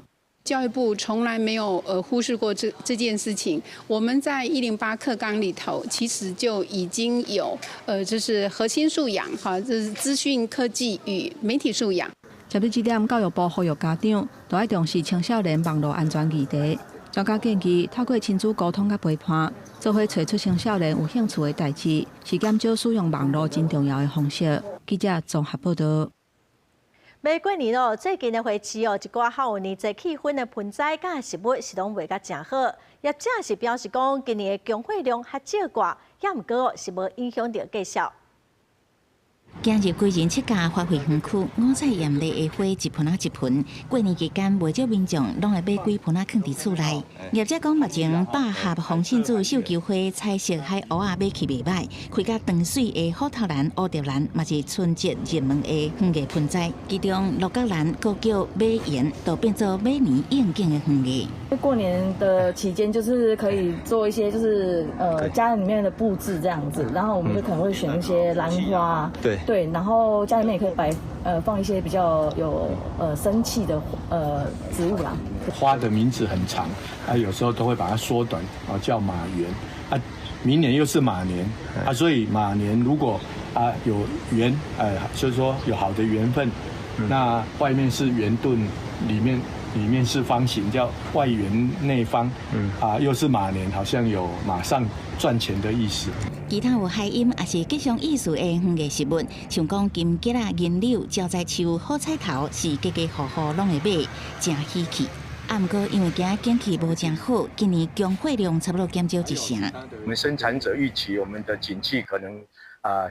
教育部从来没有忽视过这件事情。我们在108课纲里头，其实就已经有就是核心素养哈，就是资讯科技与媒体素养。针对这点，教育部呼吁家长都要重视青少年网络安全议题。专家建议，透过亲子沟通甲陪伴，做伙找出青少年有兴趣的代志，是减少使用网络真重要的方式。记者综合报道。每过年咯，最近的花市哦，一寡较有年节气氛的盆栽甲食物是拢卖甲真好。业者是表示讲，今年的供货量较少寡，也毋过是无影响到计销。今日贵人七家花卉园区，五彩艳丽的花一盆一盆。过年期间，不少民众拢来买几盆放伫厝内。业者讲，目前百合、红杏子、绣球花、彩色海蚵仔买起袂歹，开甲长水的虎头兰、蝴蝶兰，嘛是春节热门的园艺盆栽。其中鹿角兰、高叫马岩，都变做每年应景的园艺。过年的期间，就是可以做一些就是家里面的布置这样子，然后我们就可能会选一些兰花，对，然后家里面也可以放一些比较有生气的植物啦。花的名字很长，有时候都会把它缩短，叫马园。明年又是马年，所以马年如果有缘，就是说有好的缘分，那外面是圆盾，里面是方形，叫外圆内方。又是马年，好像有马上赚钱的意思。其他有海音也是吉祥意思的园艺食物，像讲金桔啊、银柳、招财树、好彩头，是家家户户拢会买，真喜气。不过因为今景气无真好，今年供货量差不多减少一成。我们生产者预期我们的景气可能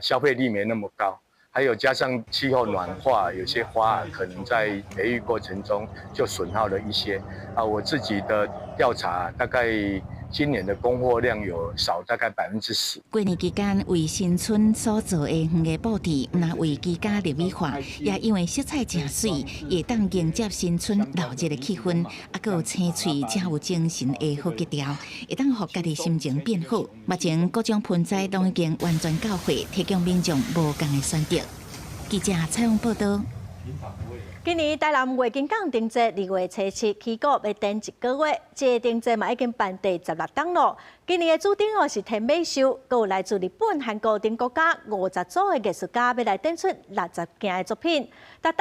消费力没那么高。还有加上气候暖化，有些花可能在培育过程中就损耗了一些。我自己的调查，大概今年的供货量有少大概10%。过年期间为新春所做的园艺布置，那为居家立美化，也因为色彩真水，会当迎接新春闹热的气氛，还有青翠真有精神的好吉调，会当让家己心情变好。目前各种盆栽都已经完全到位，提供民众无同的选择。记者采访报道。今年台南月经港灯节2月7日起过，要等1个月，这个灯节嘛已经办第16档咯。今年的主题是天美秀，还有来自日本、韩国等国家50组的艺术家要来展出60件的作品。逐档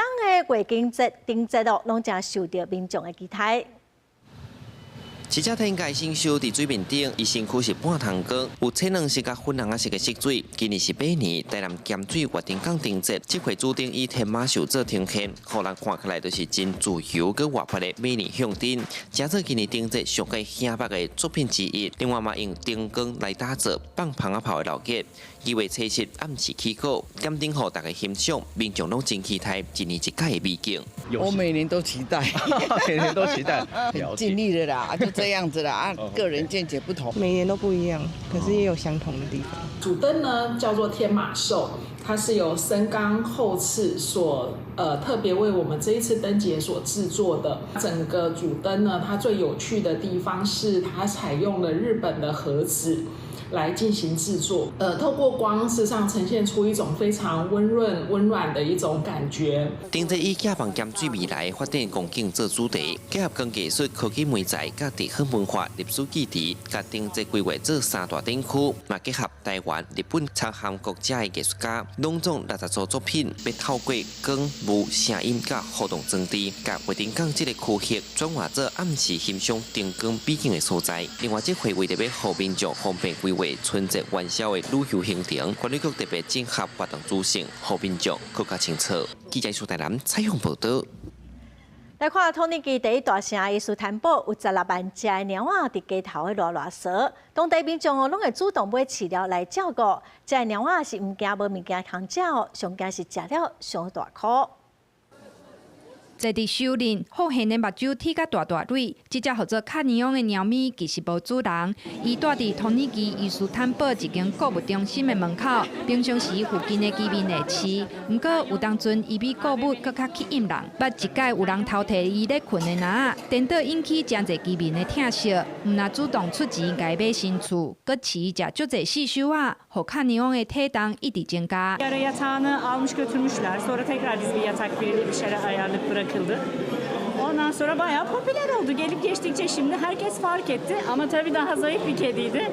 的月经节灯节咯，拢正受到民众的期待。一只天界新秀伫水面顶，伊身躯是半汤光，有浅黄色甲粉红色的色水。今年是马年，台南咸水月灯港灯节，这回主灯以天马秀做呈现，互人看起来就是真自由佮活泼的马年向灯。加做今年灯节上个显目的作品之一，另外嘛用灯光来打造放蜂仔炮的老结。2月7日暗时起过，点灯互大家欣赏，民众拢真期待一年一届的美景。我每年都期待，每年都期待，尽力了啦，就这样子啦。个人见解不同，每年都不一样，可是也有相同的地方。主灯呢叫做天马兽，它是由深钢厚刺所特别为我们这一次灯节所制作的。整个主灯呢，它最有趣的地方是它采用了日本的盒子来进行制作，透过光，事实上呈现出一种非常温润、温暖的一种感觉。灯节以假放咸水未来发展光景做主题，结合光技术、科技媒材、甲地方文化、历史记忆，甲灯节规划做3大灯区，嘛结合台湾、日本、参韩国家的艺术家，拢总60组作品，要透过光、舞、声音甲互动装置，甲月灯港这个区域转化做暗时欣赏灯光美景的所在。另外，这回为了要让民众方便规划春节元宵的旅游行程，管理局特别整合活动主线，让民众更加清楚。记者苏台南采访报道。来看统计局第一大城艺术摊宝，有16万只的猫仔伫街头的乱踅，当地民众拢会主动买饲料来照顾。这猫仔是唔惊无物件通食哦，上惊是食了伤大苦。在伫收鳞，好咸的目睭剔甲大大蕊，这只叫做卡尼昂的猫咪其实无主人，伊住伫托尼基伊斯坦堡一间购物中心的门口，平常时附近的居民会饲，不过有当阵伊比购物更较吸引人。捌一届有人偷摕伊咧困的篮，颠倒引起真侪居民的疼惜，毋但主动出钱甲伊买新厝，佮饲食足侪细修啊，互卡尼昂的体重一直增加。 Yatağını almış götürmüşler. Sonra tekrar biz bir yatak bir şeyler ayarlayıp bırakıldı. Ondan sonra bayağı popüler oldu. Gelip geçtikçe şimdi herkes fark etti. Ama tabii daha zayıf bir kediydi.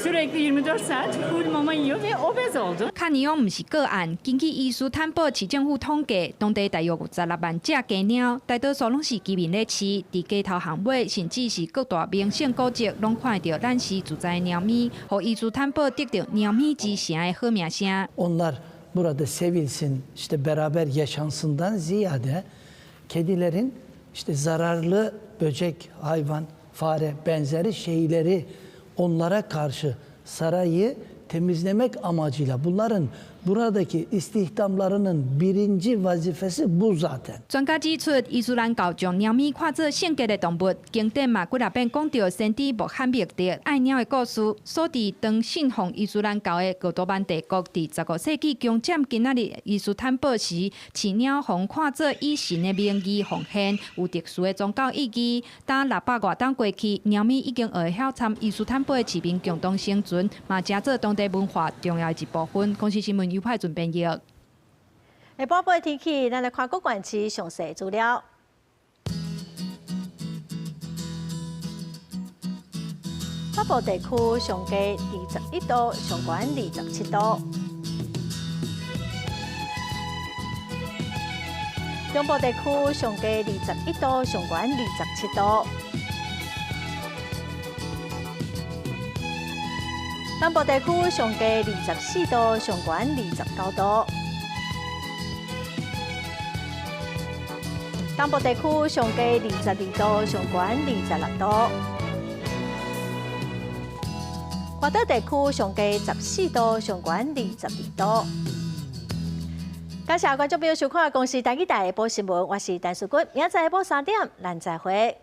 Sürekli 24 saat full mama yiyor ve obez oldu. 卡尼昂毋是个案，根据伊斯坦堡市政府统计，当地大约有16万只鸡鸟，大多数拢是居民咧饲，伫街头巷尾，甚至是各大明星古迹，拢看到咱是住在鸟咪，互伊斯坦堡得到鸟咪之城的好名声。Onlar burada sevilsin, işte beraber yaşansından ziyade kedilerin işte zararlı böcek, hayvan, fare benzeri şeyleri onlara karşı sarayı temizlemek amacıyla bunların buradaki istihdamlarının birinci vazifesi bu zaten. 专家指出，伊斯兰教将猫咪看作圣洁的动物，经典嘛几若遍讲到先知穆罕默德爱猫的故事。所伫当信奉伊斯兰教的鄂图曼帝国，伫15世纪攻占今仔日伊斯坦堡时，饲鸟互看作以神的名义奉献，有特殊的宗教意义。当600多年过去，猫咪已经会晓参伊斯坦堡的市民共同生存，嘛成做当地文化重要的一部分。公司新闻优派准备译。下晡晡天气，咱来看各县市详细资料。北部地区上低21度，上悬27度；中部地区上低21度，上悬27度；南部地区上低24度，上悬29度；东部地区上低22度，上悬26度；华岛地区上低14度，上悬22度。感谢观众朋友收看《公视台语台下晡新闻》，我是陈淑君，明仔载下晡3点，咱再会。